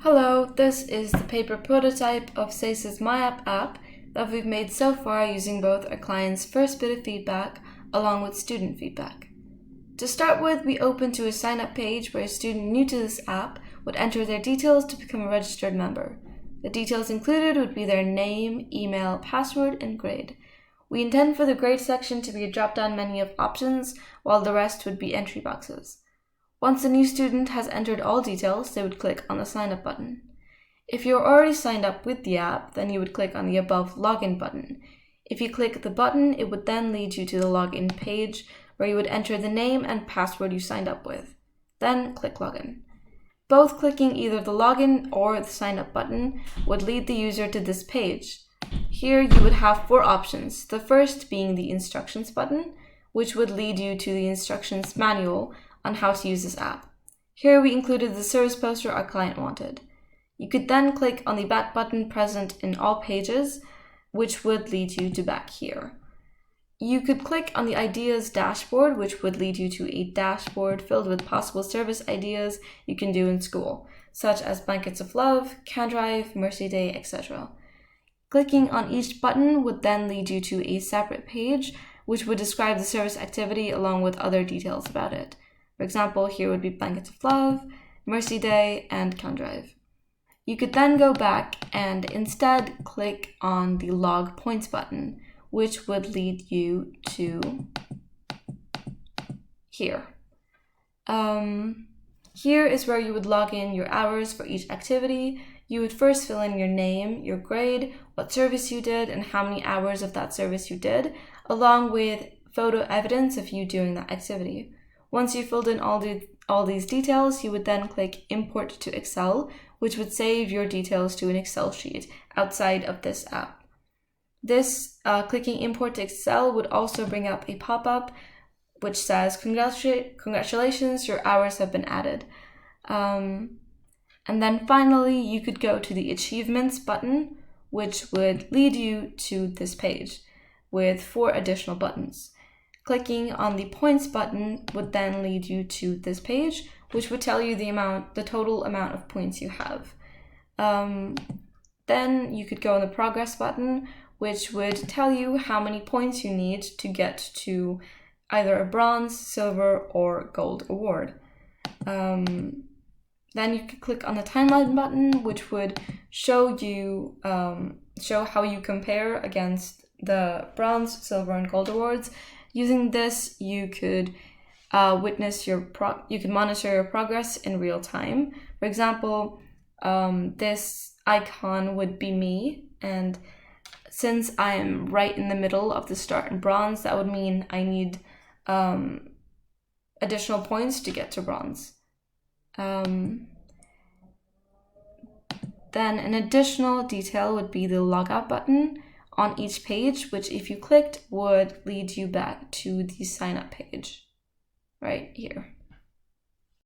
Hello, this is the paper prototype of SACE's MIAP app that we've made so far using both our client's first bit of feedback along with student feedback. To start with, we open to a sign-up page where a student new to this app would enter their details to become a registered member. The details included would be their name, email, password, and grade. We intend for the grade section to be a drop-down menu of options, while the rest would be entry boxes. Once a new student has entered all details, they would click on the Sign Up button. If you're already signed up with the app, then you would click on the above Login button. If you click the button, it would then lead you to the login page where you would enter the name and password you signed up with. Then click Login. Both clicking either the Login or the Sign Up button would lead the user to this page. Here you would have 4 options, the first being the Instructions button, which would lead you to the instructions manual on how to use this app. Here we included the service poster our client wanted. You could then click on the back button present in all pages, which would lead you to back here. You could click on the ideas dashboard, which would lead you to a dashboard filled with possible service ideas you can do in school, such as Blankets of Love, Can Drive, Mercy Day, etc. Clicking on each button would then lead you to a separate page, which would describe the service activity along with other details about it. For example, here would be Blankets of Love, Mercy Day, and Can Drive. You could then go back and instead click on the Log Points button, which would lead you to here. Here is where you would log in your hours for each activity. You would first fill in your name, your grade, what service you did, and how many hours of that service you did, along with photo evidence of you doing that activity. Once you filled in all these details, you would then click Import to Excel, which would save your details to an Excel sheet outside of this app. This clicking Import to Excel would also bring up a pop-up which says, congratulations, your hours have been added. And then finally, you could go to the Achievements button, which would lead you to this page with 4 additional buttons. Clicking on the Points button would then lead you to this page, which would tell you the total amount of points you have. Then you could go on the Progress button, which would tell you how many points you need to get to either a bronze, silver, or gold award. Then you could click on the Timeline button, which would show how you compare against the bronze, silver, and gold awards. Using this, you could you could monitor your progress in real time. For example, this icon would be me, and since I am right in the middle of the start in bronze, that would mean I need additional points to get to bronze. Then an additional detail would be the Logout button on each page, which if you clicked would lead you back to the sign up page right here.